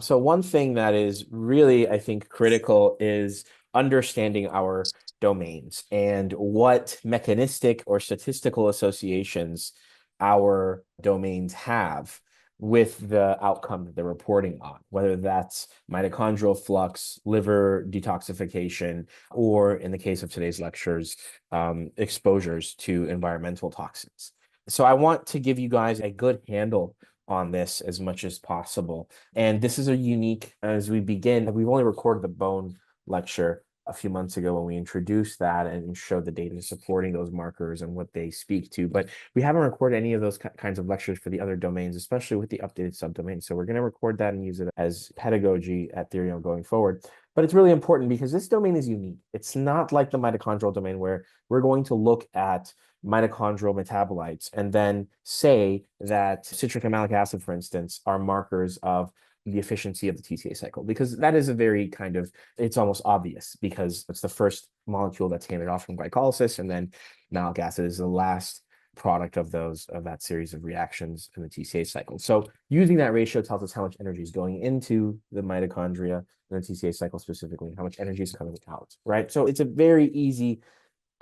So one thing that is really, I think, critical is understanding our domains and what mechanistic or statistical associations our domains have with the outcome that they're reporting on, whether that's mitochondrial flux, liver detoxification, or in the case of today's lectures, exposures to environmental toxins. So I want to give you guys a good handle on this as much as possible. And this is a unique, as we begin, we've only recorded the bone lecture a few months ago when we introduced that and showed the data supporting those markers and what they speak to. But we haven't recorded any of those kinds of lectures for the other domains, especially with the updated subdomains. So we're going to record that and use it as pedagogy at Theriome going forward. But it's really important because this domain is unique. It's not like the mitochondrial domain where we're going to look at mitochondrial metabolites and then say that citric and malic acid, for instance, are markers of the efficiency of the TCA cycle, because that is a very kind of, it's almost obvious because it's the first molecule that's handed off from glycolysis, and then malic acid is the last product of that series of reactions in the TCA cycle. So using that ratio tells us how much energy is going into the mitochondria in the TCA cycle specifically, how much energy is coming out, right? So it's a very easy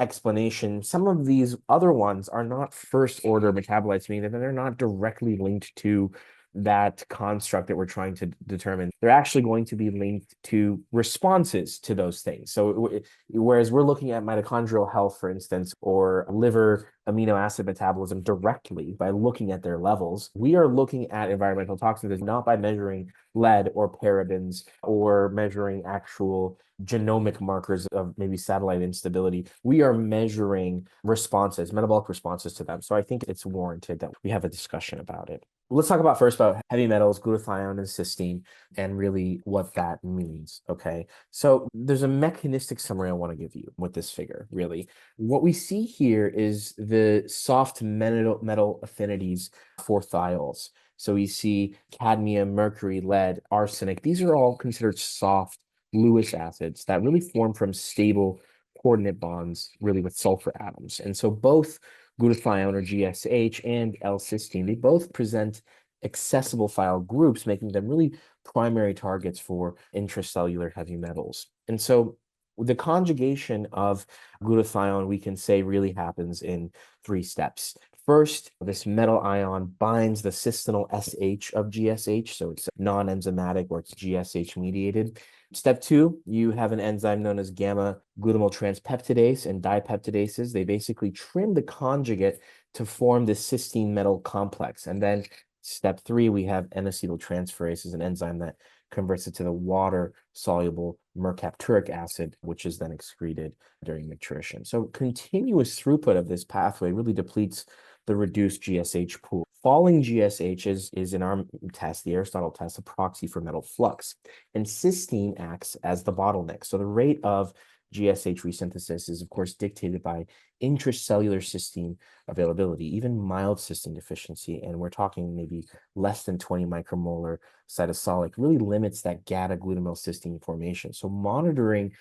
explanation. Some of these other ones are not first order metabolites, meaning that they're not directly linked to that construct that we're trying to determine. They're actually going to be linked to responses to those things. So whereas we're looking at mitochondrial health, for instance, or liver amino acid metabolism directly by looking at their levels, we are looking at environmental toxins not by measuring lead or parabens or measuring actual genomic markers of maybe satellite instability. We are measuring responses, metabolic responses to them. So I think it's warranted that we have a discussion about it. Let's talk about first about heavy metals, glutathione and cysteine, and really what that means. Okay. So there's a mechanistic summary I want to give you with this figure, really. What we see here is the soft metal affinities for thiols. So we see cadmium, mercury, lead, arsenic. These are all considered soft Lewis acids that really form from stable coordinate bonds, really with sulfur atoms. And so both glutathione or GSH and L-cysteine, they both present accessible thiol groups, making them really primary targets for intracellular heavy metals. And so the conjugation of glutathione, we can say, really happens in three steps. First, this metal ion binds the cistenyl SH of GSH, so it's non-enzymatic or it's GSH mediated. Step two, you have an enzyme known as gamma glutamyl transpeptidase and dipeptidases. They basically trim the conjugate to form this cysteine metal complex. And then step three, we have N-acetyltransferase, an enzyme that converts it to the water-soluble mercapturic acid, which is then excreted during maturation. So continuous throughput of this pathway really depletes the reduced GSH pool. Falling GSH is in our test, the Aristotle test, a proxy for metal flux. And cysteine acts as the bottleneck. So the rate of GSH resynthesis is, of course, dictated by intracellular cysteine availability, even mild cysteine deficiency. And we're talking maybe less than 20 micromolar cytosolic really limits that gata-glutamyl cysteine formation. So monitoring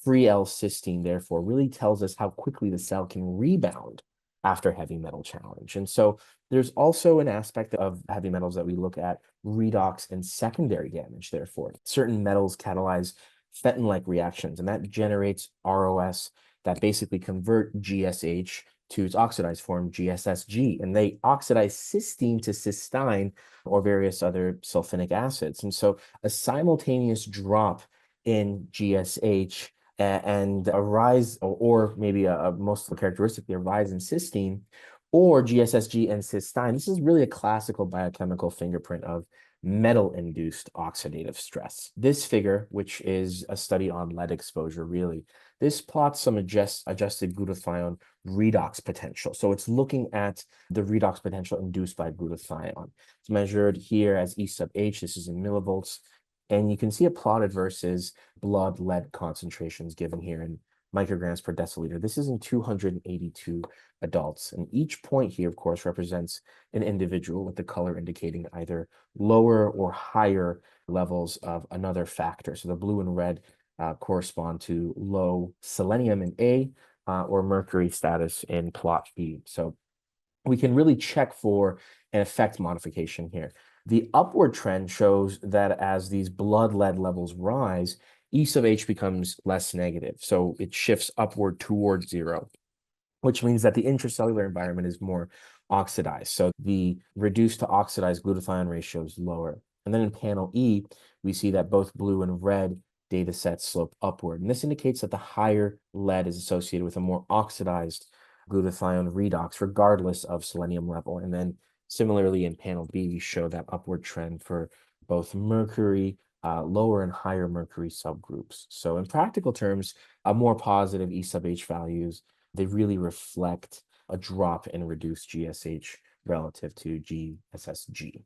free L-cysteine, therefore, really tells us how quickly the cell can rebound after heavy metal challenge. And so there's also an aspect of heavy metals that we look at redox and secondary damage, therefore. Certain metals catalyze Fenton-like reactions, and that generates ROS that basically convert GSH to its oxidized form, GSSG, and they oxidize cysteine to cysteine or various other sulfinic acids. And so a simultaneous drop in GSH and a rise, or maybe a most characteristically a rise in cysteine, or GSSG and cysteine. This is really a classical biochemical fingerprint of metal-induced oxidative stress. This figure, which is a study on lead exposure, really, this plots some adjusted glutathione redox potential. So it's looking at the redox potential induced by glutathione. It's measured here as E sub H. This is in millivolts. And you can see it plotted versus blood lead concentrations given here in micrograms per deciliter. This is in 282 adults. And each point here, of course, represents an individual with the color indicating either lower or higher levels of another factor. So the blue and red correspond to low selenium in A or mercury status in plot B. So we can really check for an effect modification here. The upward trend shows that as these blood lead levels rise, E sub H becomes less negative. So it shifts upward towards zero, which means that the intracellular environment is more oxidized. So the reduced to oxidized glutathione ratio is lower. And then in panel E, we see that both blue and red data sets slope upward. And this indicates that the higher lead is associated with a more oxidized glutathione redox, regardless of selenium level. And then similarly in panel B, we show that upward trend for both mercury, lower and higher mercury subgroups. So in practical terms, a more positive E sub H values, they really reflect a drop in reduced GSH relative to GSSG.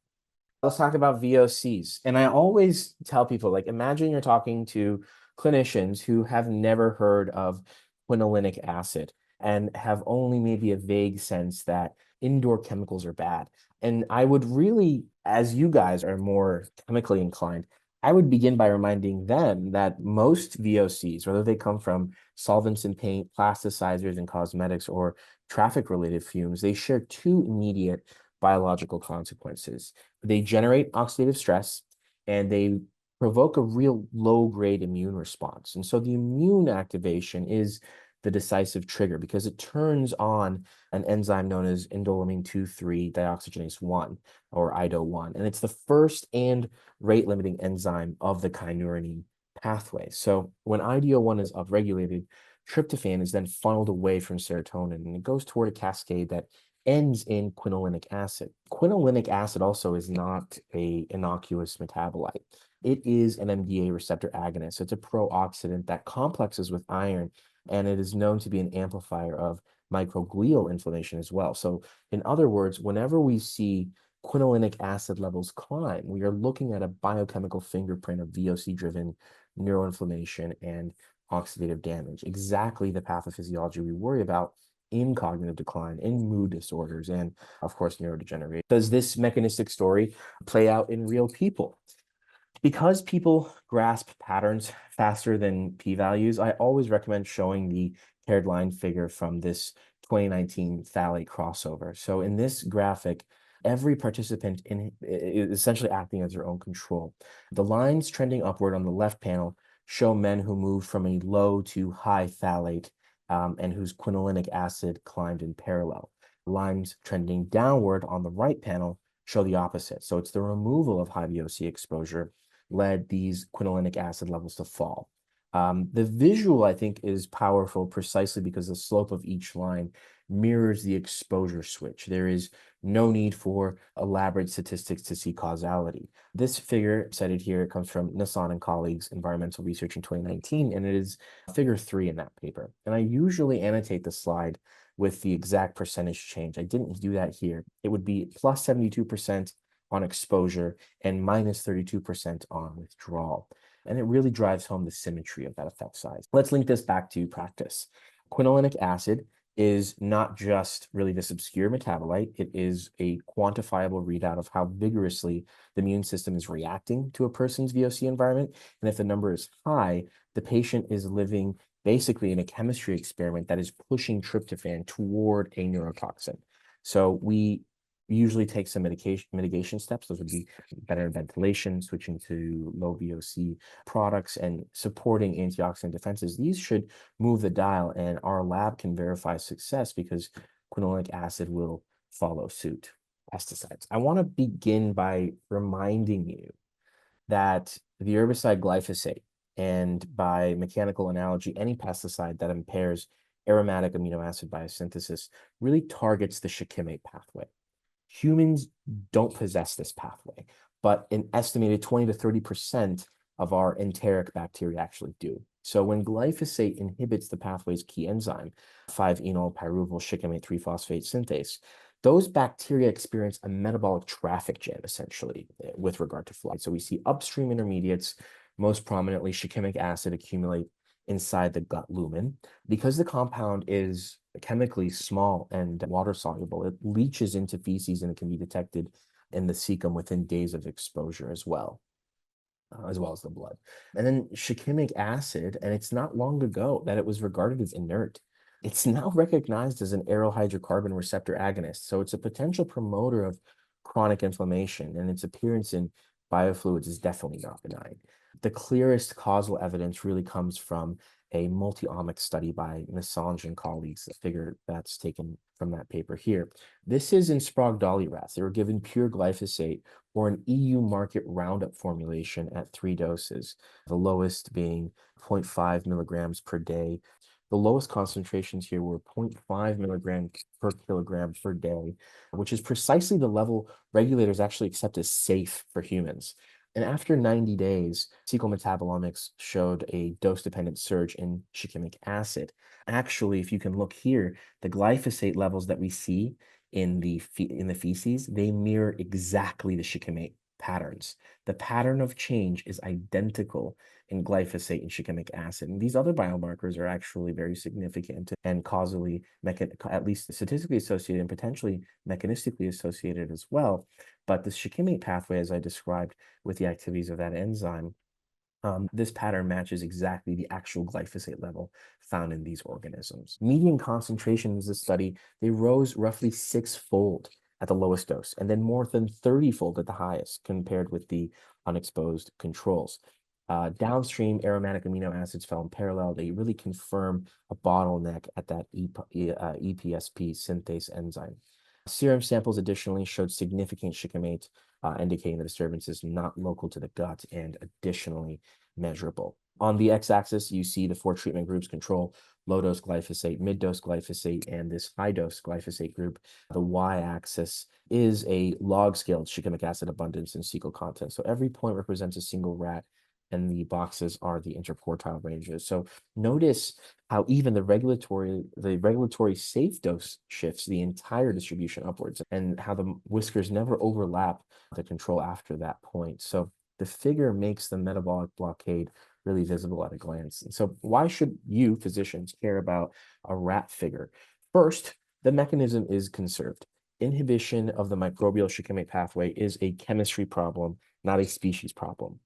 Let's talk about VOCs. And I always tell people, like, imagine you're talking to clinicians who have never heard of quinolinic acid and have only maybe a vague sense that indoor chemicals are bad. And I would really, as you guys are more chemically inclined, I would begin by reminding them that most VOCs, whether they come from solvents in paint, plasticizers in cosmetics, or traffic-related fumes, they share two immediate biological consequences. They generate oxidative stress and they provoke a real low-grade immune response. And so the immune activation is the decisive trigger because it turns on an enzyme known as indoleamine 2,3 dioxygenase 1 or IDO1. And it's the first and rate-limiting enzyme of the kynurenine pathway. So when IDO1 is upregulated, tryptophan is then funneled away from serotonin and it goes toward a cascade that ends in quinolinic acid. Quinolinic acid also is not an innocuous metabolite. It is an MDA receptor agonist. It's a pro-oxidant that complexes with iron, and it is known to be an amplifier of microglial inflammation as well. So in other words, whenever we see quinolinic acid levels climb, we are looking at a biochemical fingerprint of VOC-driven neuroinflammation and oxidative damage, exactly the pathophysiology we worry about in cognitive decline, in mood disorders, and of course, neurodegeneration. Does this mechanistic story play out in real people? Because people grasp patterns faster than p-values, I always recommend showing the paired line figure from this 2019 phthalate crossover. So in this graphic, every participant is essentially acting as their own control. The lines trending upward on the left panel show men who moved from a low to high phthalate and whose quinolinic acid climbed in parallel. Lines trending downward on the right panel show the opposite. So it's the removal of high VOC exposure led these quinolinic acid levels to fall. The visual, I think, is powerful precisely because the slope of each line mirrors the exposure switch. There is no need for elaborate statistics to see causality. This figure cited here comes from Nassan and colleagues' environmental research in 2019, and it is figure 3 in that paper. And I usually annotate the slide with the exact percentage change. I didn't do that here. It would be plus 72% on exposure and minus 32% on withdrawal. And it really drives home the symmetry of that effect size. Let's link this back to practice. Quinolinic acid is not just really this obscure metabolite. It is a quantifiable readout of how vigorously the immune system is reacting to a person's VOC environment. And if the number is high, the patient is living basically in a chemistry experiment that is pushing tryptophan toward a neurotoxin. So we usually take some mitigation steps. Those would be better ventilation, switching to low VOC products, and supporting antioxidant defenses. These should move the dial, and our lab can verify success because quinolinic acid will follow suit. Pesticides. I want to begin by reminding you that the herbicide glyphosate, and by mechanical analogy, any pesticide that impairs aromatic amino acid biosynthesis, really targets the shikimate pathway. Humans don't possess this pathway, but an estimated 20 to 30% of our enteric bacteria actually do. So when glyphosate inhibits the pathway's key enzyme, 5-enol pyruvyl shikimate 3-phosphate synthase, those bacteria experience a metabolic traffic jam, essentially, with regard to flight. So we see upstream intermediates, most prominently shikimic acid, accumulate inside the gut lumen. Because the compound is chemically small and water soluble, it leaches into feces and it can be detected in the cecum within days of exposure as well as the blood. And then shikimic acid, and it's not long ago that it was regarded as inert. It's now recognized as an aryl hydrocarbon receptor agonist. So it's a potential promoter of chronic inflammation, and its appearance in biofluids is definitely not benign. The clearest causal evidence really comes from a multi-omic study by Missange and colleagues, a figure that's taken from that paper here. This is in Sprague Dawley rats. They were given pure glyphosate or an EU market Roundup formulation at 3 doses, the lowest being 0.5 milligrams per day. The lowest concentrations here were 0.5 milligrams per kilogram per day, which is precisely the level regulators actually accept as safe for humans. And after 90 days, fecal metabolomics showed a dose-dependent surge in shikimic acid. Actually, if you can look here, the glyphosate levels that we see in the feces, they mirror exactly the shikimate patterns. The pattern of change is identical in glyphosate and shikimic acid. And these other biomarkers are actually very significant and causally, at least statistically associated and potentially mechanistically associated as well. But the shikimate pathway, as I described with the activities of that enzyme, this pattern matches exactly the actual glyphosate level found in these organisms. Median concentrations in this study, they rose roughly 6-fold at the lowest dose, and then more than 30-fold at the highest compared with the unexposed controls. Downstream aromatic amino acids fell in parallel. They really confirm a bottleneck at that EPSP synthase enzyme. Serum samples additionally showed significant shikimate, indicating the disturbance is not local to the gut and additionally measurable. On the x-axis, you see the 4 treatment groups: control, low-dose glyphosate, mid-dose glyphosate, and this high-dose glyphosate group. The y-axis is a log-scaled shikimic acid abundance and fecal content. So every point represents a single rat, and the boxes are the interquartile ranges. So notice how even the regulatory safe dose shifts the entire distribution upwards, and how the whiskers never overlap the control after that point. So the figure makes the metabolic blockade really visible at a glance. And so why should you, physicians, care about a rat figure? First, the mechanism is conserved. Inhibition of the microbial shikimic pathway is a chemistry problem, not a species problem.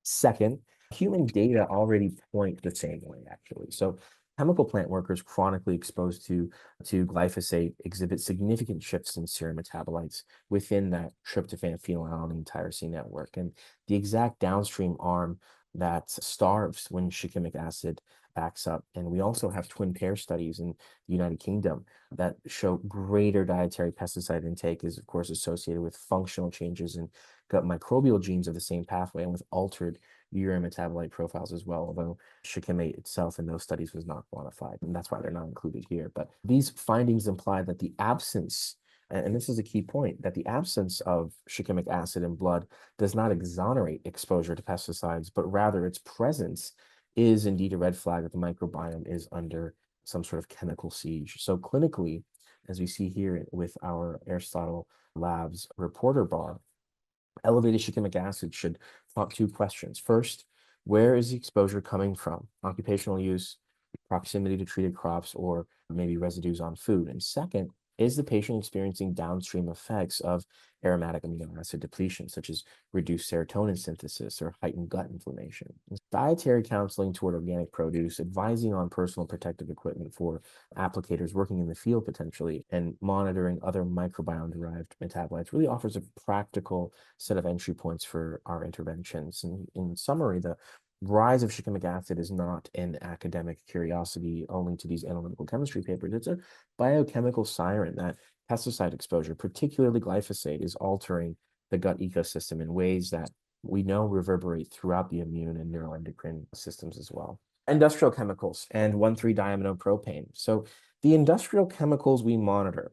Second, human data already point the same way, actually. So chemical plant workers chronically exposed to glyphosate exhibit significant shifts in serum metabolites within that tryptophan phenylalanine tyrosine network. And the exact downstream arm that starves when shikimic acid backs up. And we also have twin pair studies in the United Kingdom that show greater dietary pesticide intake is, of course, associated with functional changes in gut microbial genes of the same pathway and with altered urine metabolite profiles as well, although shikimate itself in those studies was not quantified, and that's why they're not included here. But these findings imply that the absence, and this is a key point, that the absence of shikimic acid in blood does not exonerate exposure to pesticides, but rather its presence is indeed a red flag that the microbiome is under some sort of chemical siege. So clinically, as we see here with our Aristotle Labs reporter bar, elevated shikimic acid should prompt 2 questions. First, where is the exposure coming from? Occupational use, proximity to treated crops, or maybe residues on food. And second, is the patient experiencing downstream effects of aromatic amino acid depletion, such as reduced serotonin synthesis or heightened gut inflammation? Dietary counseling toward organic produce, advising on personal protective equipment for applicators working in the field potentially, and monitoring other microbiome-derived metabolites really offers a practical set of entry points for our interventions. And in summary, the rise of shikimic acid is not an academic curiosity only to these analytical chemistry papers. It's a biochemical siren that pesticide exposure, particularly glyphosate, is altering the gut ecosystem in ways that we know reverberate throughout the immune and neuroendocrine systems as well. Industrial chemicals and 1,3-diaminopropane. So the industrial chemicals we monitor,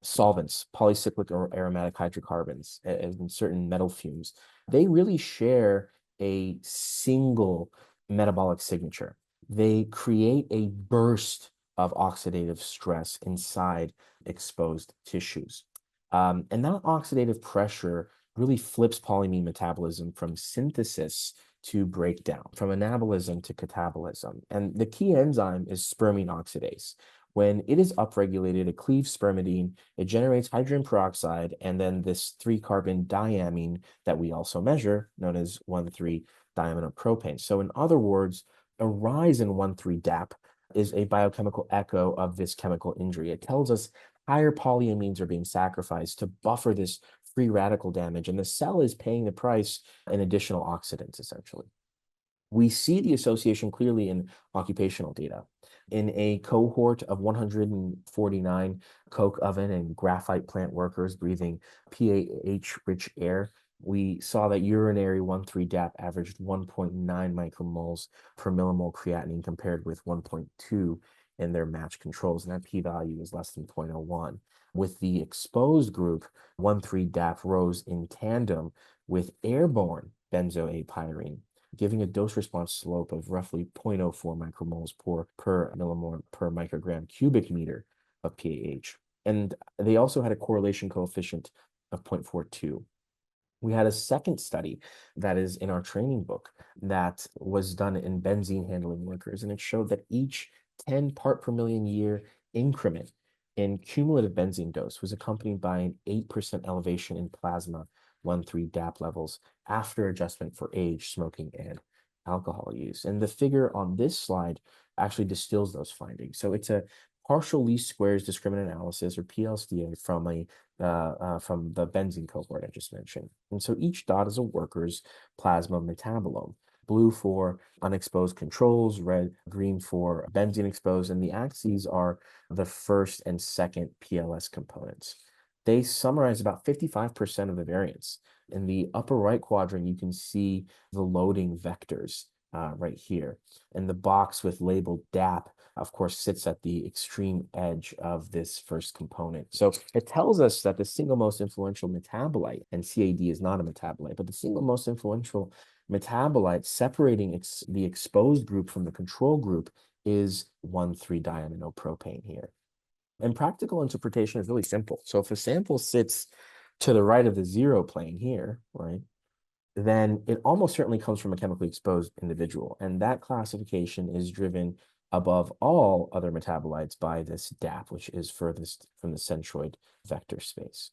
solvents, polycyclic or aromatic hydrocarbons, and certain metal fumes, they really share a single metabolic signature. They create a burst of oxidative stress inside exposed tissues. And that oxidative pressure really flips polyamine metabolism from synthesis to breakdown, from anabolism to catabolism. And the key enzyme is spermine oxidase. When it is upregulated, it cleaves spermidine, it generates hydrogen peroxide, and then this 3-carbon diamine that we also measure, known as 1,3-diaminopropane. So in other words, a rise in 1,3-DAP is a biochemical echo of this chemical injury. It tells us higher polyamines are being sacrificed to buffer this free radical damage, and the cell is paying the price in additional oxidants, essentially. We see the association clearly in occupational data. In a cohort of 149 coke oven and graphite plant workers breathing PAH-rich air, we saw that urinary 1,3-DAP averaged 1.9 micromoles per millimole creatinine compared with 1.2 in their matched controls, and that p-value is less than 0.01. With the exposed group, 1,3-DAP rose in tandem with airborne benzoapyrene, giving a dose-response slope of roughly 0.04 micromoles per millimole per microgram cubic meter of PAH. And they also had a correlation coefficient of 0.42. We had a second study that is in our training book that was done in benzene handling workers, and it showed that each 10 part per million year increment in cumulative benzene dose was accompanied by an 8% elevation in plasma 1,3-DAP levels after adjustment for age, smoking, and alcohol use. And the figure on this slide actually distills those findings. So it's a partial least squares discriminant analysis, or PLSDA, from the benzene cohort I just mentioned. And so each dot is a worker's plasma metabolome. Blue for unexposed controls, green for benzene exposed, and the axes are the first and second PLS components. They summarize about 55% of the variance. In the upper right quadrant, you can see the loading vectors right here. And the box with labeled DAP, of course, sits at the extreme edge of this first component. So it tells us that the single most influential metabolite, and CAD is not a metabolite, but the single most influential metabolite separating the exposed group from the control group is 1,3-diaminopropane here. And practical interpretation is really simple. So if a sample sits to the right of the zero plane here, right, then it almost certainly comes from a chemically exposed individual. And that classification is driven above all other metabolites by this DAP, which is furthest from the centroid vector space.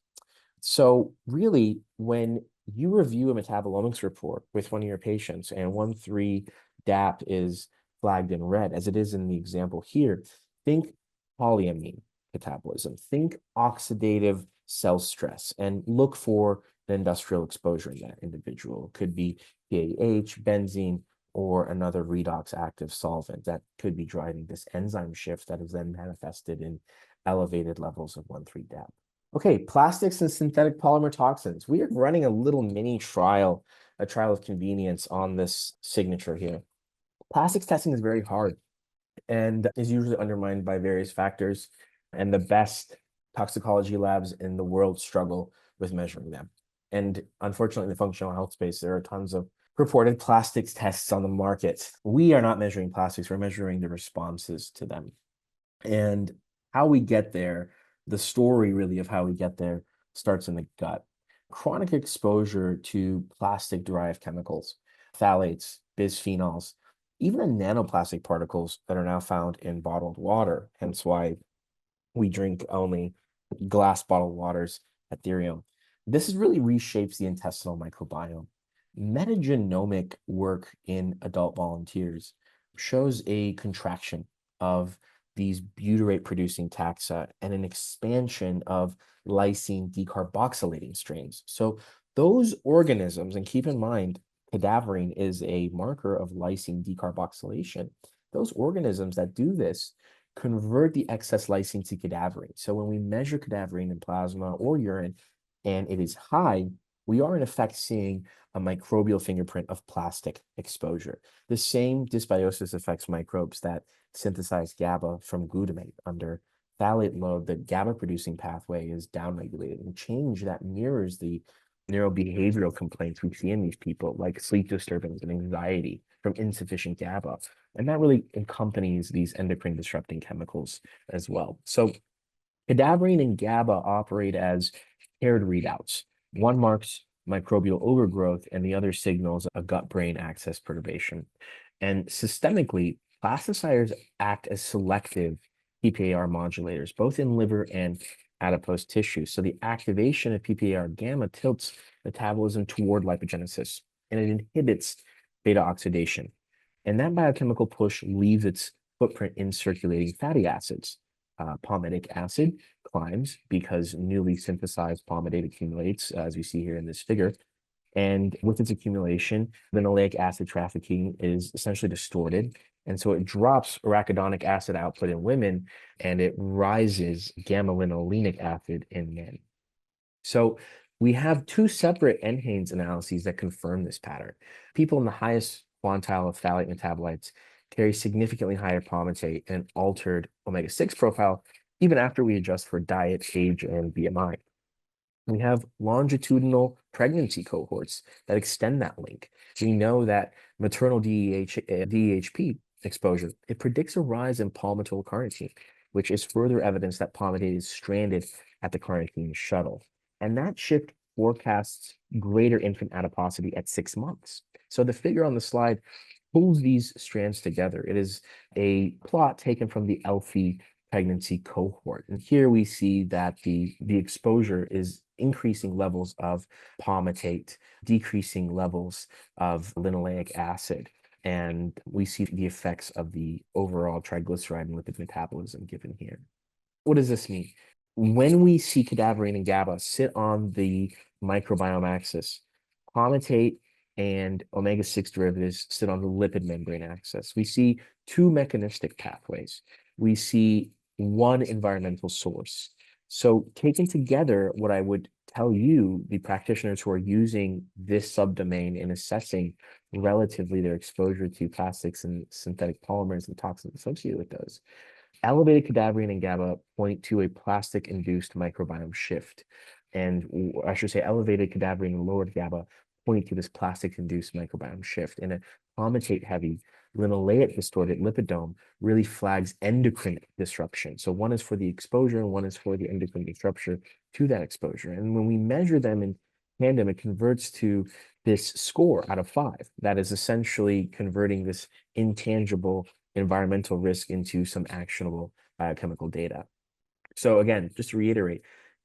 So really, when you review a metabolomics report with one of your patients and 1,3-DAP is flagged in red, as it is in the example here, think polyamine catabolism, think oxidative cell stress, and look for an industrial exposure in that individual. It could be PAH, benzene, or another redox active solvent that could be driving this enzyme shift that is then manifested in elevated levels of 1,3-DAP. Okay, plastics and synthetic polymer toxins. We are running a little mini trial, a trial of convenience on this signature here. Plastics testing is very hard and is usually undermined by various factors, and the best toxicology labs in the world struggle with measuring them. And unfortunately, in the functional health space, there are tons of purported plastics tests on the market. We are not measuring plastics, we're measuring the responses to them. And how we get there, the story really of how we get there, starts in the gut. Chronic exposure to plastic-derived chemicals, phthalates, bisphenols, even the nanoplastic particles that are now found in bottled water, hence why we drink only glass bottled waters at Theriome. This really reshapes the intestinal microbiome. Metagenomic work in adult volunteers shows a contraction of these butyrate-producing taxa and an expansion of lysine decarboxylating strains. So those organisms, and keep in mind, cadaverine is a marker of lysine decarboxylation. Those organisms that do this convert the excess lysine to cadaverine. So when we measure cadaverine in plasma or urine and it is high, we are in effect seeing a microbial fingerprint of plastic exposure. The same dysbiosis affects microbes that synthesize GABA from glutamate. Under phthalate load, the GABA-producing pathway is downregulated, and change that mirrors the neurobehavioral complaints we see in these people, like sleep disturbance and anxiety from insufficient GABA. And that really accompanies these endocrine disrupting chemicals as well. So cadaverine and GABA operate as paired readouts. One marks microbial overgrowth and the other signals a gut-brain axis perturbation. And systemically, plasticides act as selective PPAR modulators, both in liver and adipose tissue. So the activation of PPAR gamma tilts metabolism toward lipogenesis, and it inhibits beta oxidation. And that biochemical push leaves its footprint in circulating fatty acids. palmitic acid climbs because newly synthesized palmitate accumulates, as we see here in this figure. And with its accumulation, linoleic acid trafficking is essentially distorted. And so it drops arachidonic acid output in women and it rises gamma linolenic acid in men. So we have two separate NHANES analyses that confirm this pattern. People in the highest quantile of phthalate metabolites carry significantly higher palmitate and altered omega-6 profile, even after we adjust for diet, age, and BMI. We have longitudinal pregnancy cohorts that extend that link. We know that maternal DEHP exposure, it predicts a rise in palmitoyl carnitine, which is further evidence that palmitate is stranded at the carnitine shuttle. And that shift forecasts greater infant adiposity at 6 months. So the figure on the slide pulls these strands together. It is a plot taken from the ELFI pregnancy cohort. And here we see that the exposure is increasing levels of palmitate, decreasing levels of linoleic acid. And we see the effects of the overall triglyceride and lipid metabolism given here. What does this mean? When we see cadaverine and GABA sit on the microbiome axis, palmitate and omega-6 derivatives sit on the lipid membrane axis. We see two mechanistic pathways. We see one environmental source. So taken together, what I would tell you, the practitioners who are using this subdomain in assessing relatively their exposure to plastics and synthetic polymers and toxins associated with those, elevated cadaverine and GABA point to a plastic-induced microbiome shift. And I should say elevated cadaverine and lowered GABA point to this plastic-induced microbiome shift. And a palmitate-heavy, linoleic distorted lipidome really flags endocrine disruption. So one is for the exposure and one is for the endocrine disruption to that exposure. And when we measure them in tandem, it converts to this score out of 5 that is essentially converting this intangible environmental risk into some actionable biochemical data. So again, just to reiterate,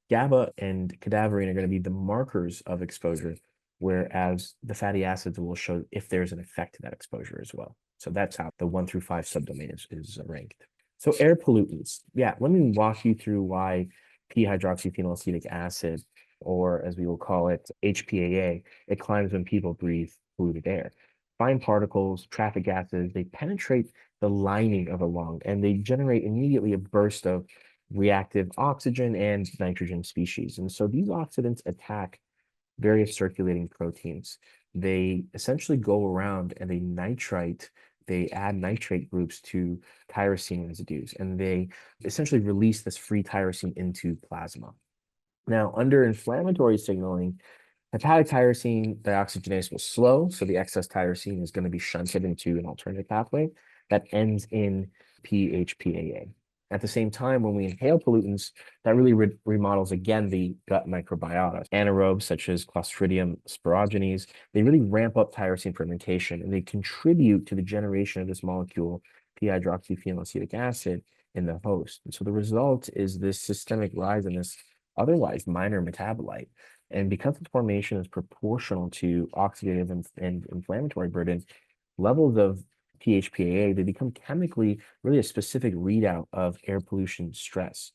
GABA and cadaverine are going to be the markers of exposure, whereas the fatty acids will show if there's an effect to that exposure as well. So that's how the 1 through 5 subdomain is ranked. So air pollutants. Yeah, let me walk you through why p-hydroxyphenylacetic acid, or as we will call it, HPAA, it climbs when people breathe polluted air. Fine particles, traffic gases, they penetrate the lining of a lung and they generate immediately a burst of reactive oxygen and nitrogen species. And so these oxidants attack various circulating proteins. They essentially go around and they add nitrate groups to tyrosine residues, and they essentially release this free tyrosine into plasma. Now, under inflammatory signaling, hepatic tyrosine dioxygenase will slow, so the excess tyrosine is going to be shunted into an alternative pathway that ends in PHPAA. At the same time, when we inhale pollutants, that really remodels again the gut microbiota. Anaerobes such as Clostridium sporogenes, they really ramp up tyrosine fermentation and they contribute to the generation of this molecule, p-hydroxyphenylacetic acid, in the host. And so the result is this systemic rise in this otherwise minor metabolite. And because its formation is proportional to oxidative and inflammatory burden, levels of PHPAA, they become chemically really a specific readout of air pollution stress.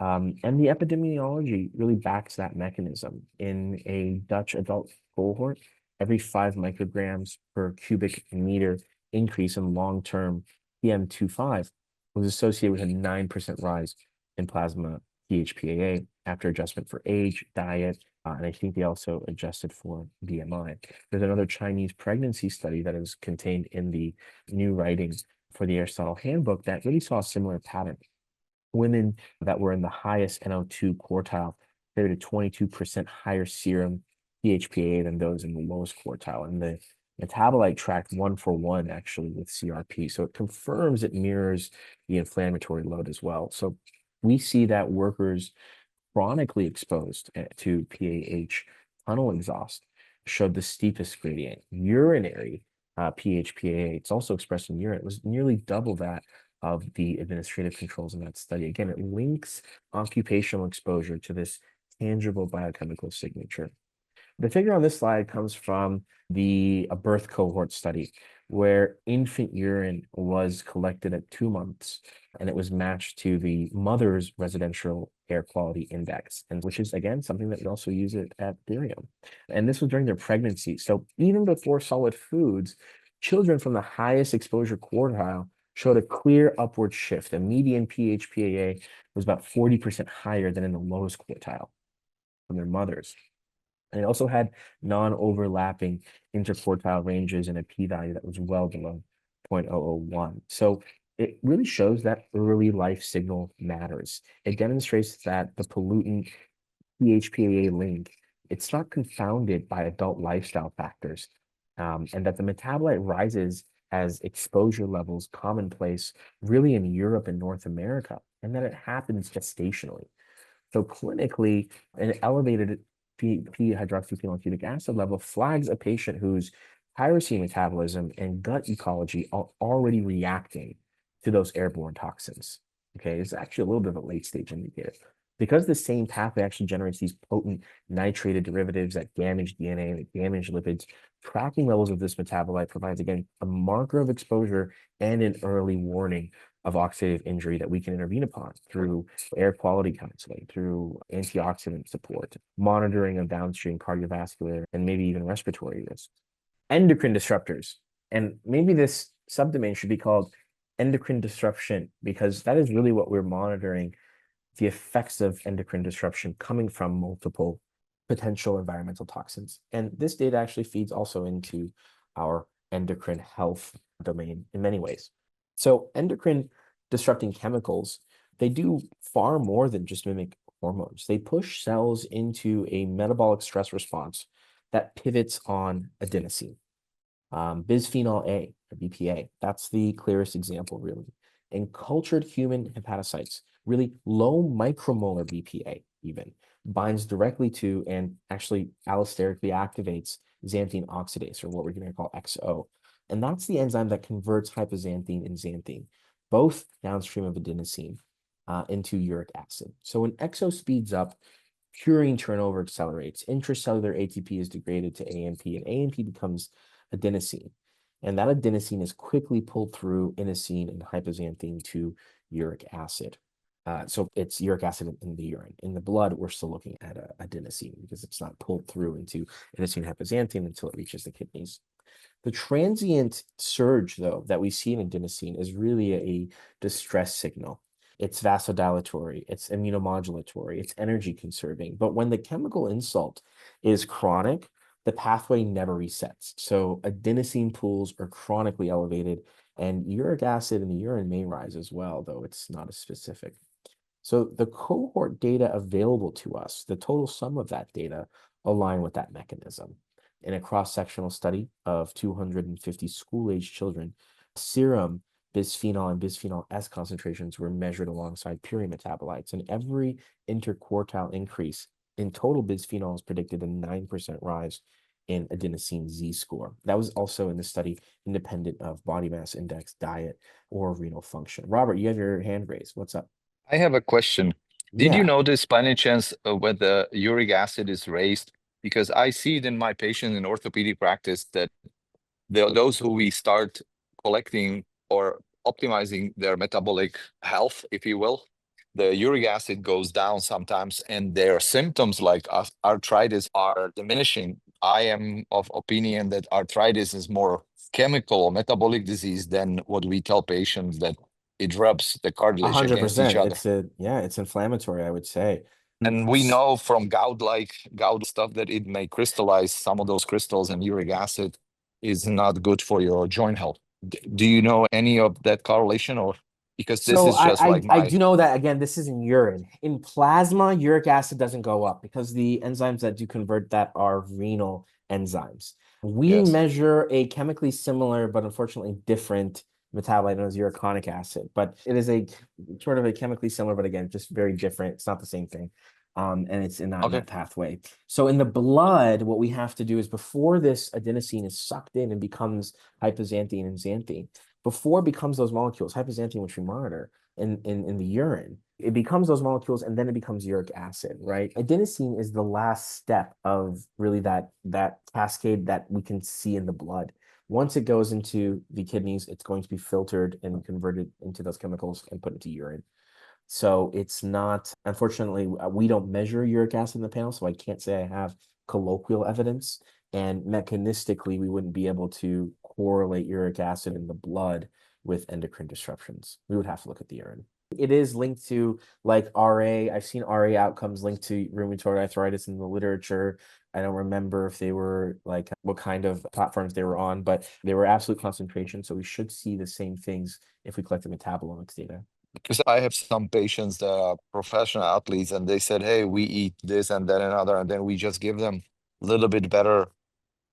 And the epidemiology really backs that mechanism. In a Dutch adult cohort, every 5 micrograms per cubic meter increase in long-term PM2.5 was associated with a 9% rise in plasma PHPAA after adjustment for age, diet, and I think they also adjusted for BMI. There's another Chinese pregnancy study that is contained in the new writings for the Aristotle handbook that really saw a similar pattern. Women that were in the highest NO2 quartile carried a 22% higher serum PHPAA than those in the lowest quartile. And the metabolite tracked 1-for-1 actually with CRP. So it confirms it mirrors the inflammatory load as well. So we see that workers chronically exposed to PAH tunnel exhaust showed the steepest gradient. Urinary PHPAA, it's also expressed in urine, it was nearly double that of the administrative controls in that study. Again, it links occupational exposure to this tangible biochemical signature. The figure on this slide comes from a birth cohort study where infant urine was collected at 2 months and it was matched to the mother's residential air quality index, and which is again something that we also use it at Theriome. And this was during their pregnancy. So even before solid foods, children from the highest exposure quartile showed a clear upward shift. The median pH-PAA was about 40% higher than in the lowest quartile from their mothers. And it also had non-overlapping interquartile ranges and a p-value that was well below 0.001. So it really shows that early life signal matters. It demonstrates that the pollutant pH-PAA link, it's not confounded by adult lifestyle factors, and that the metabolite rises as exposure levels commonplace really in Europe and North America, and that it happens gestationally. So clinically, an elevated p-hydroxyphenylketic acid level flags a patient whose tyrosine metabolism and gut ecology are already reacting to those airborne toxins. Okay, it's actually a little bit of a late stage indicator. Because the same pathway actually generates these potent nitrated derivatives that damage DNA, that damage lipids, tracking levels of this metabolite provides, again, a marker of exposure and an early warning of oxidative injury that we can intervene upon through air quality counseling, through antioxidant support, monitoring of downstream cardiovascular and maybe even respiratory risks. Endocrine disruptors. And maybe this subdomain should be called endocrine disruption, because that is really what we're monitoring, the effects of endocrine disruption coming from multiple potential environmental toxins. And this data actually feeds also into our endocrine health domain in many ways. So endocrine disrupting chemicals, they do far more than just mimic hormones. They push cells into a metabolic stress response that pivots on adenosine. Bisphenol A, or BPA, that's the clearest example, really. In cultured human hepatocytes, really low micromolar BPA even binds directly to and actually allosterically activates xanthine oxidase, or what we're going to call XO. And that's the enzyme that converts hypoxanthine and xanthine, both downstream of adenosine, into uric acid. So when XO speeds up, purine turnover accelerates, intracellular ATP is degraded to AMP, and AMP becomes adenosine. And that adenosine is quickly pulled through inosine and hypoxanthine to uric acid. So it's uric acid in the urine. In the blood, we're still looking at adenosine because it's not pulled through into inosine hypoxanthine until it reaches the kidneys. The transient surge, though, that we see in adenosine is really a distress signal. It's vasodilatory, it's immunomodulatory, it's energy conserving. But when the chemical insult is chronic, the pathway never resets. So adenosine pools are chronically elevated, and uric acid in the urine may rise as well, though it's not as specific. So the cohort data available to us, the total sum of that data, align with that mechanism. In a cross-sectional study of 250 school-age children, serum bisphenol and bisphenol S concentrations were measured alongside purine metabolites, and every interquartile increase in total bisphenols predicted a 9% rise in adenosine Z-score. That was also in the study independent of body mass index, diet, or renal function. Robert, you have your hand raised. What's up? I have a question. Did you Yeah. notice by any chance when the uric acid is raised? Because I see it in my patient in orthopedic practice that those who we start collecting or optimizing their metabolic health, if you will, the uric acid goes down sometimes and their symptoms like arthritis are diminishing. I am of opinion that arthritis is more chemical or metabolic disease than what we tell patients that it rubs the cartilage against each 100%. other. It's inflammatory, I would say. And we know from gout stuff that it may crystallize some of those crystals, and uric acid is not good for your joint health. Do you know any of that correlation, or because this So is just like I my do know that, again, this is in urine. In plasma, uric acid doesn't go up because the enzymes that do convert that are renal enzymes. We yes. measure a chemically similar but unfortunately different metabolite known as uriconic acid, but it is a sort of a chemically similar, but again, just very different. It's not the same thing. And it's not in Okay. that pathway. So in the blood, what we have to do is before this adenosine is sucked in and becomes hypoxanthine and xanthine, before it becomes those molecules, hypoxanthine, which we monitor, in the urine. It becomes those molecules and then it becomes uric acid, right? Adenosine is the last step of really that cascade that we can see in the blood. Once it goes into the kidneys, it's going to be filtered and converted into those chemicals and put into urine. So it's not, unfortunately, we don't measure uric acid in the panel, so I can't say I have colloquial evidence. And mechanistically, we wouldn't be able to correlate uric acid in the blood with endocrine disruptions. We would have to look at the urine. It is linked to like RA. I've seen RA outcomes linked to rheumatoid arthritis in the literature. I don't remember if they were like what kind of platforms they were on, but they were absolute concentration. So we should see the same things if we collect the metabolomics data. Because I have some patients that are professional athletes and they said, hey, we eat this and that and other, and then we just give them a little bit better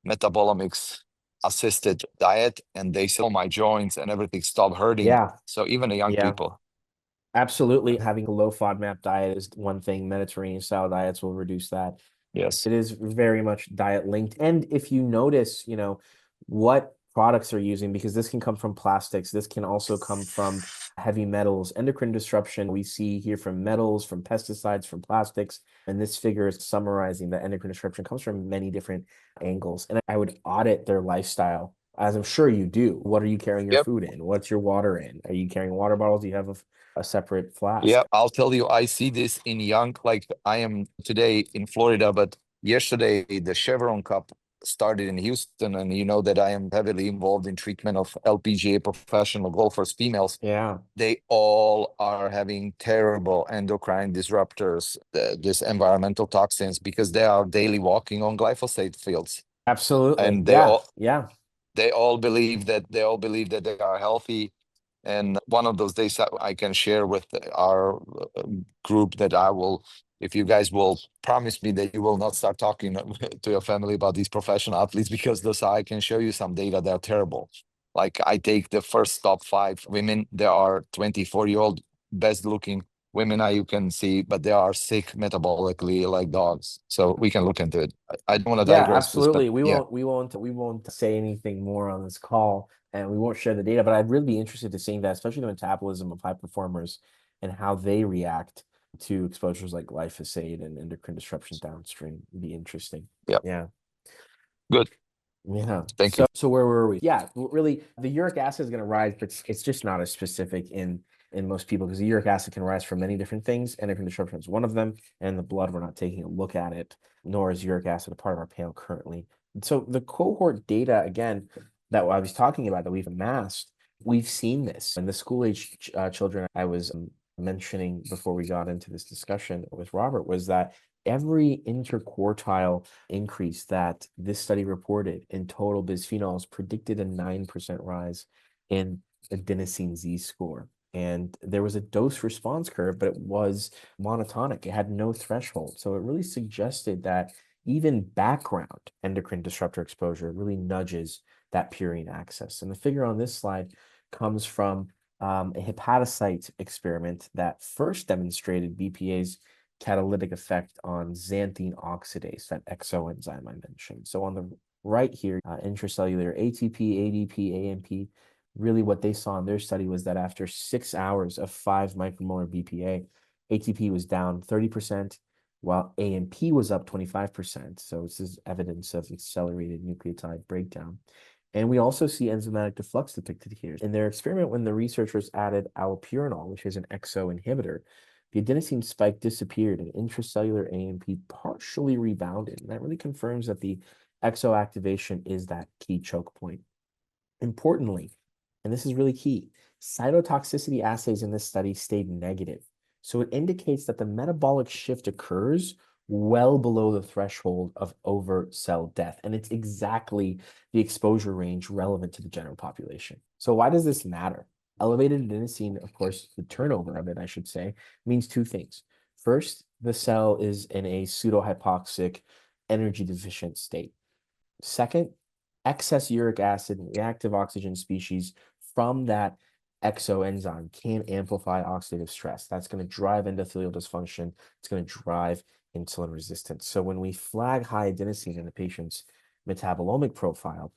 metabolomics assisted diet, and they said, oh, my joints and everything stop hurting. Yeah, So even the young yeah. people. Absolutely. Having a low FODMAP diet is one thing. Mediterranean style diets will reduce that. Yes. It is very much diet linked. And if you notice, what products are using, because this can come from plastics, this can also come from heavy metals, endocrine disruption. We see here from metals, from pesticides, from plastics. And this figure is summarizing that endocrine disruption comes from many different angles. And I would audit their lifestyle, as I'm sure you do. What are you carrying your Yep. food in? What's your water in? Are you carrying water bottles? Do you have a separate Yeah, flask? I'll tell you, I see this in young, like I am today in Florida, but yesterday the Chevron Cup started in Houston, and you know that I am heavily involved in treatment of LPGA professional golfers, females. Yeah. They all are having terrible endocrine disruptors, this environmental toxins, because they are daily walking on glyphosate fields, Absolutely. and Yeah. Yeah. they all believe that they are healthy. And one of those days I can share with our group that I will, if you guys will promise me that you will not start talking to your family about these professional athletes, because those I can show you some data that are terrible. Like I take the first top 5 women, there are 24-year-old best looking women you can see, but they are sick metabolically like dogs. So we can look into it. I don't want to Yeah, digress this, but absolutely. We yeah, won't we won't we won't say anything more on this call and we won't share the data, but I'd really be interested to seeing that, especially the metabolism of high performers and how they react to exposures like glyphosate and endocrine disruption downstream. It'd be interesting. yeah, Yeah. good. Yeah. Thank you. So where were we? Yeah, really, the uric acid is going to rise, but it's just not as specific in most people because the uric acid can rise from many different things. Endocrine disruption is one of them, and in the blood, we're not taking a look at it, nor is uric acid a part of our panel currently. So the cohort data again that I was talking about that we've amassed, we've seen this in the school age children I was mentioning before we got into this discussion with Robert was that every interquartile increase that this study reported in total bisphenols predicted a 9% rise in adenosine Z score. And there was a dose response curve, but it was monotonic. It had no threshold. So it really suggested that even background endocrine disruptor exposure really nudges that purine axis. And the figure on this slide comes from a hepatocyte experiment that first demonstrated BPA's catalytic effect on xanthine oxidase, that exoenzyme I mentioned. So on the right here, intracellular ATP, ADP, AMP, really what they saw in their study was that after 6 hours of 5 micromolar BPA, ATP was down 30%, while AMP was up 25%. So this is evidence of accelerated nucleotide breakdown. And we also see enzymatic deflux depicted here. In their experiment, when the researchers added allopurinol, which is an exo inhibitor, the adenosine spike disappeared and intracellular AMP partially rebounded. And that really confirms that the exo activation is that key choke point. Importantly, and this is really key, cytotoxicity assays in this study stayed negative. So it indicates that the metabolic shift occurs well below the threshold of overt cell death. And it's exactly the exposure range relevant to the general population. So why does this matter? Elevated adenosine, of course, the turnover of it, I should say, means two things. First, the cell is in a pseudo-hypoxic, energy deficient state. Second, excess uric acid and reactive oxygen species from that exoenzyme can amplify oxidative stress. That's going to drive endothelial dysfunction. It's going to drive insulin resistance. So when we flag high adenosine in a patient's metabolomic profile,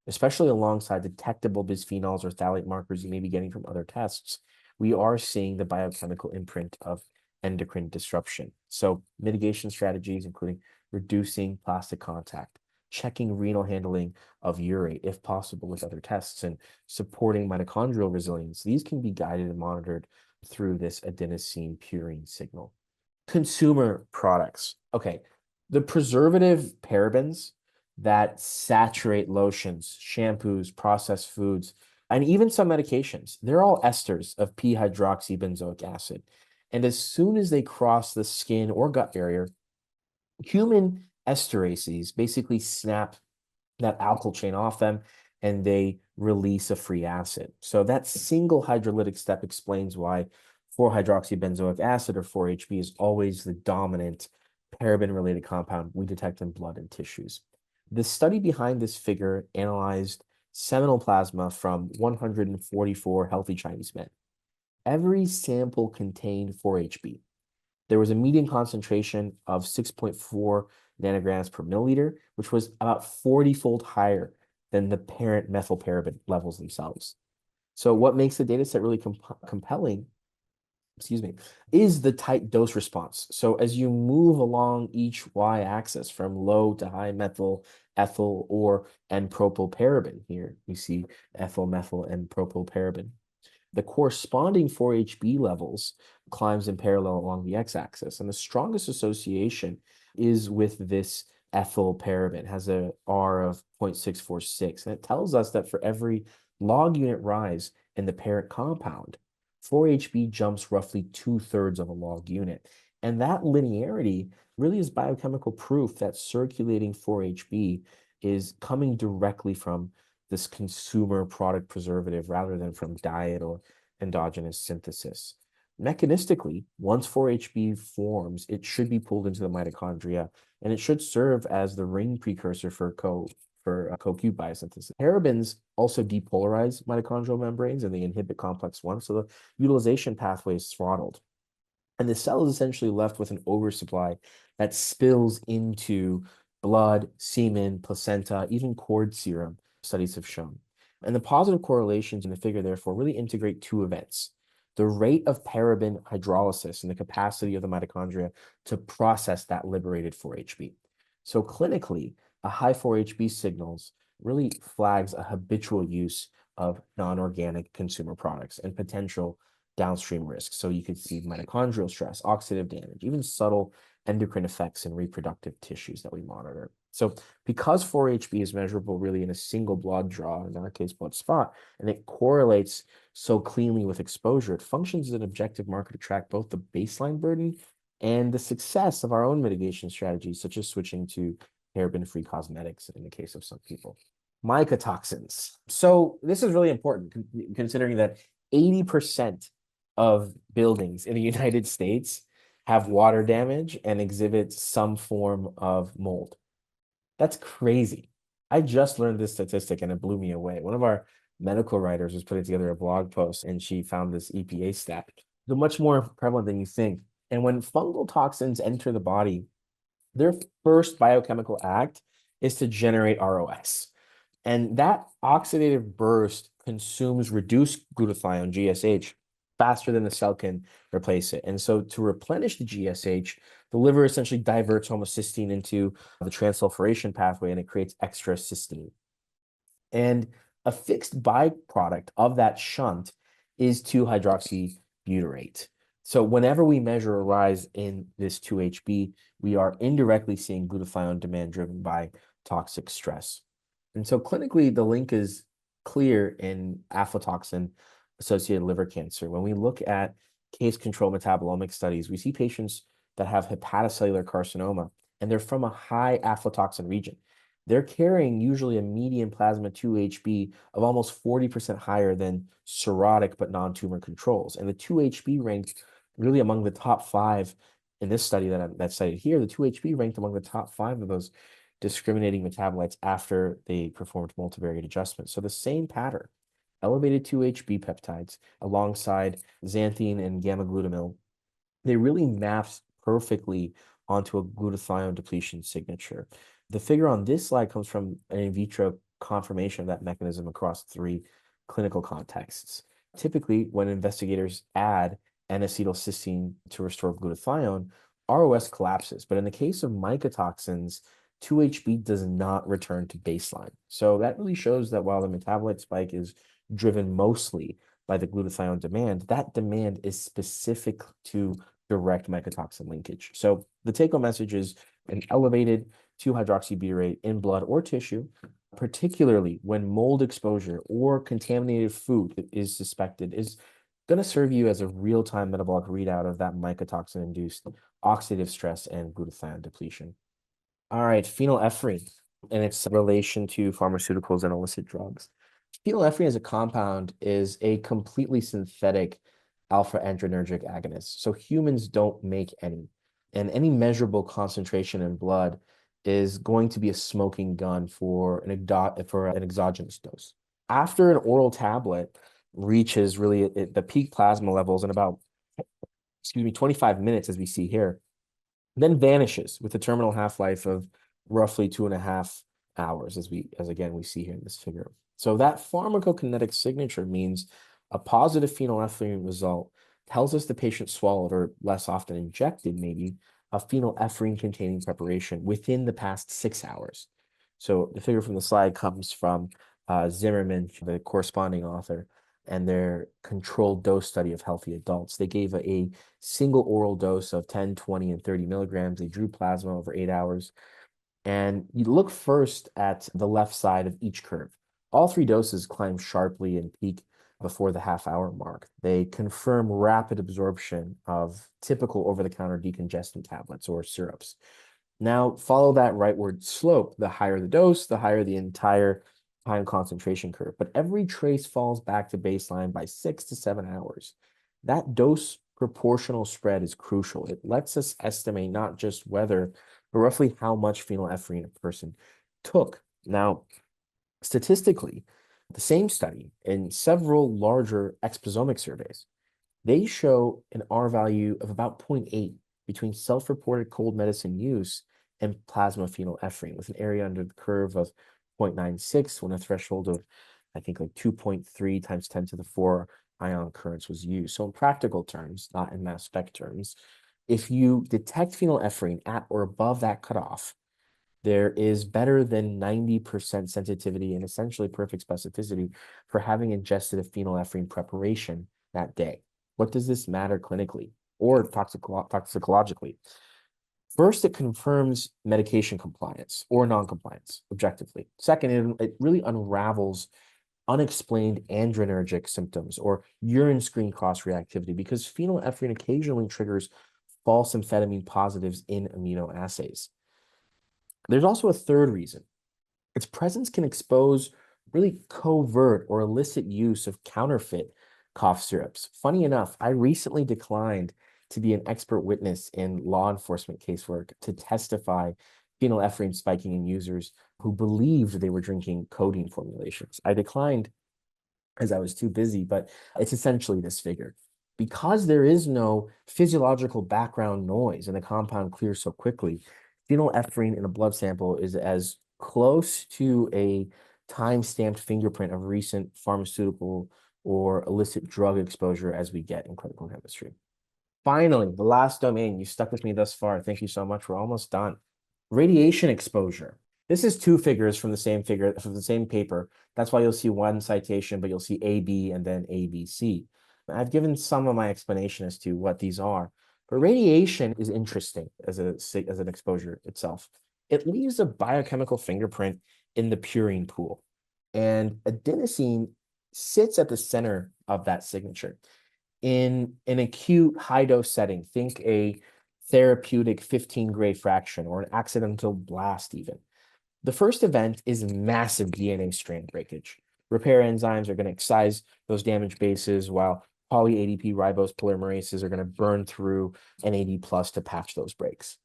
especially alongside detectable bisphenols or phthalate markers you may be getting from other tests, we are seeing the biochemical imprint of endocrine disruption. So mitigation strategies, including reducing plastic contact, checking renal handling of urate, if possible, with other tests, and supporting mitochondrial resilience. These can be guided and monitored through this adenosine purine signal. Consumer products. Okay, the preservative parabens that saturate lotions, shampoos, processed foods, and even some medications, they're all esters of p-hydroxybenzoic acid. And as soon as they cross the skin or gut barrier, human esterases basically snap that alkyl chain off them and they release a free acid. So that single hydrolytic step explains why 4-hydroxybenzoic acid, or 4-HB, is always the dominant paraben-related compound we detect in blood and tissues. The study behind this figure analyzed seminal plasma from 144 healthy Chinese men. Every sample contained 4-HB. There was a median concentration of 6.4 nanograms per milliliter, which was about 40-fold higher than the parent methylparaben levels themselves. So what makes the data set really compelling, excuse me, is the tight dose response. So as you move along each y-axis from low to high methyl, ethyl, or N-propylparaben, here we see ethyl, methyl, and propylparaben, the corresponding 4-HB levels climbs in parallel along the x-axis. And the strongest association is with this ethyl paraben. It has a R of 0.646. And it tells us that for every log unit rise in the parent compound, 4-HB jumps roughly 2/3 of a log unit. And that linearity really is biochemical proof that circulating 4-HB is coming directly from this consumer product preservative rather than from diet or endogenous synthesis. Mechanistically, once 4-HB forms, it should be pulled into the mitochondria, and it should serve as the ring precursor for CoQ biosynthesis. Parabens also depolarize mitochondrial membranes, and they inhibit complex 1, so the utilization pathway is throttled. And the cell is essentially left with an oversupply that spills into blood, semen, placenta, even cord serum, studies have shown. And the positive correlations in the figure, therefore, really integrate two events: the rate of paraben hydrolysis and the capacity of the mitochondria to process that liberated 4-HB. So clinically, a high 4-HB signals really flags a habitual use of non-organic consumer products and potential downstream risks. So you could see mitochondrial stress, oxidative damage, even subtle endocrine effects in reproductive tissues that we monitor. So because 4-HB is measurable really in a single blood draw, in our case blood spot, and it correlates so cleanly with exposure, it functions as an objective marker to track both the baseline burden and the success of our own mitigation strategies, such as switching to paraben-free cosmetics in the case of some people. Mycotoxins. So this is really important considering that 80% of buildings in the United States have water damage and exhibit some form of mold. That's crazy. I just learned this statistic and it blew me away. One of our medical writers was putting together a blog post and she found this EPA stat. They're much more prevalent than you think. And when fungal toxins enter the body, their first biochemical act is to generate ROS. And that oxidative burst consumes reduced glutathione, GSH, faster than the cell can replace it. And so to replenish the GSH, the liver essentially diverts homocysteine into the transsulfuration pathway and it creates extra cysteine. And a fixed byproduct of that shunt is 2-hydroxybutyrate. So whenever we measure a rise in this 2-HB, we are indirectly seeing glutathione demand driven by toxic stress. And so clinically, the link is clear in aflatoxin-associated liver cancer. When we look at case control metabolomic studies, we see patients that have hepatocellular carcinoma, and they're from a high aflatoxin region. They're carrying usually a median plasma 2-HB of almost 40% higher than cirrhotic but non-tumor controls. And the 2-HB ranked really among the top 5 in this study that's cited here. The 2-HB ranked among the top 5 of those discriminating metabolites after they performed multivariate adjustments. So the same pattern, elevated 2-HB peptides alongside xanthine and gamma-glutamyl, they really mapped perfectly onto a glutathione depletion signature. The figure on this slide comes from an in vitro confirmation of that mechanism across 3 clinical contexts. Typically, when investigators add N-acetylcysteine to restore glutathione, ROS collapses. But in the case of mycotoxins, 2-HB does not return to baseline. So that really shows that while the metabolite spike is driven mostly by the glutathione demand, that demand is specific to direct mycotoxin linkage. So the take-home message is an elevated 2-hydroxybutyrate in blood or tissue, particularly when mold exposure or contaminated food is suspected, is going to serve you as a real-time metabolic readout of that mycotoxin-induced oxidative stress and glutathione depletion. All right, phenylephrine and its relation to pharmaceuticals and illicit drugs. Phenylephrine as a compound is a completely synthetic alpha adrenergic agonist. So humans don't make any. And any measurable concentration in blood is going to be a smoking gun for an exogenous dose. After an oral tablet reaches really the peak plasma levels in about, 25 minutes, as we see here, then vanishes with a terminal half-life of roughly 2.5 hours, as again we see here in this figure. So that pharmacokinetic signature means a positive phenylephrine result tells us the patient swallowed, or less often injected maybe, a phenylephrine containing preparation within the past 6 hours. So the figure from the slide comes from Zimmerman, the corresponding author, and their controlled dose study of healthy adults. They gave a single oral dose of 10, 20, and 30 milligrams. They drew plasma over 8 hours. And you look first at the left side of each curve. All three doses climb sharply and peak before the half-hour mark. They confirm rapid absorption of typical over-the-counter decongestant tablets or syrups. Now, follow that rightward slope. The higher the dose, the higher the entire time concentration curve. But every trace falls back to baseline by 6 to 7 hours. That dose proportional spread is crucial. It lets us estimate not just whether, but roughly how much phenylephrine a person took. Now, statistically, the same study in several larger exposomic surveys, they show an R value of about 0.8 between self-reported cold medicine use and plasma phenylephrine, with an area under the curve of 0.96 when a threshold of, I think, like 2.3 times 10 to the 4 ion currents was used. So in practical terms, not in mass spec terms, if you detect phenylephrine at or above that cutoff, there is better than 90% sensitivity and essentially perfect specificity for having ingested a phenylephrine preparation that day. What does this matter clinically or toxicologically? First, it confirms medication compliance or non-compliance objectively. Second, it really unravels unexplained adrenergic symptoms or urine screen cross-reactivity, because phenylephrine occasionally triggers false amphetamine positives in immunoassays. There's also a third reason. Its presence can expose really covert or illicit use of counterfeit cough syrups. Funny enough, I recently declined to be an expert witness in law enforcement casework to testify phenylephrine spiking in users who believed they were drinking codeine formulations. I declined as I was too busy, but it's essentially this figure. Because there is no physiological background noise and the compound clears so quickly, phenylephrine in a blood sample is as close to a time-stamped fingerprint of recent pharmaceutical or illicit drug exposure as we get in clinical chemistry. Finally, the last domain. You stuck with me thus far. Thank you so much. We're almost done. Radiation exposure. This is two figures from the same paper. That's why you'll see one citation, but you'll see AB and then ABC. I've given some of my explanation as to what these are, but radiation is interesting as an exposure itself. It leaves a biochemical fingerprint in the purine pool, and adenosine sits at the center of that signature. In an acute high-dose setting, think a therapeutic 15 gray fraction or an accidental blast even. The first event is massive DNA strand breakage. Repair enzymes are going to excise those damaged bases, while poly-ADP ribose polymerases are going to burn through NAD+ to patch those breaks.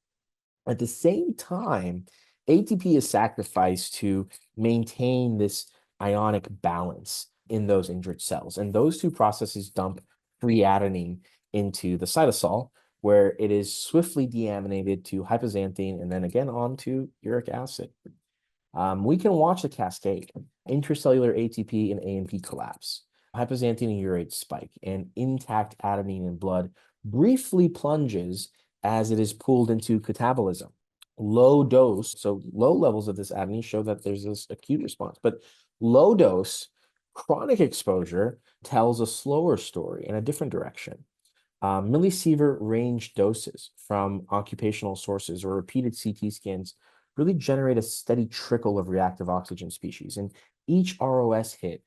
At the same time, ATP is sacrificed to maintain this ionic balance in those injured cells. And those two processes dump free adenine into the cytosol, where it is swiftly deaminated to hypoxanthine and then again on to uric acid. We can watch the cascade, intracellular ATP and AMP collapse. hypoxanthine urate spike, and intact adenine in blood briefly plunges as it is pulled into catabolism. Low dose, so low levels of this adenine show that there's this acute response, but low dose chronic exposure tells a slower story in a different direction. Millisievert range doses from occupational sources or repeated CT scans really generate a steady trickle of reactive oxygen species. And each ROS hit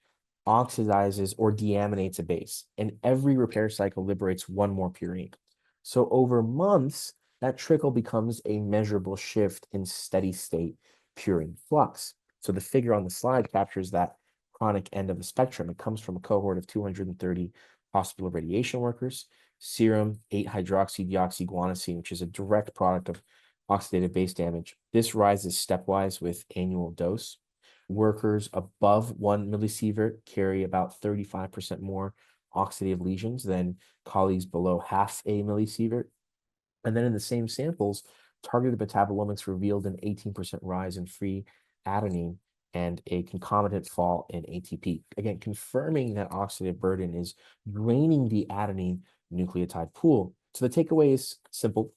oxidizes or deaminates a base, and every repair cycle liberates one more purine. So over months, that trickle becomes a measurable shift in steady state purine flux. So the figure on the slide captures that chronic end of the spectrum. It comes from a cohort of 230 hospital radiation workers, serum 8-hydroxydeoxyguanosine, which is a direct product of oxidative base damage. This rises stepwise with annual dose. Workers above 1 millisievert carry about 35% more oxidative lesions than colleagues below half a millisievert. And then in the same samples, targeted metabolomics revealed an 18% rise in free adenine and a concomitant fall in ATP. Again, confirming that oxidative burden is draining the adenine nucleotide pool. So the takeaway is simple: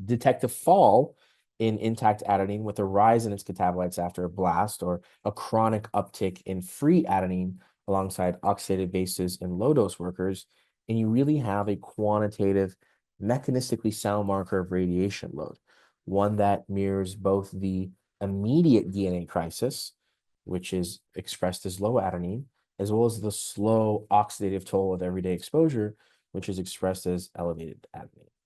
detect a fall in intact adenine with a rise in its catabolites after a blast, or a chronic uptick in free adenine alongside oxidative bases in low dose workers, and you really have a quantitative, mechanistically sound marker of radiation load, one that mirrors both the immediate DNA crisis, which is expressed as low adenine, as well as the slow oxidative toll of everyday exposure, which is expressed as elevated adenine.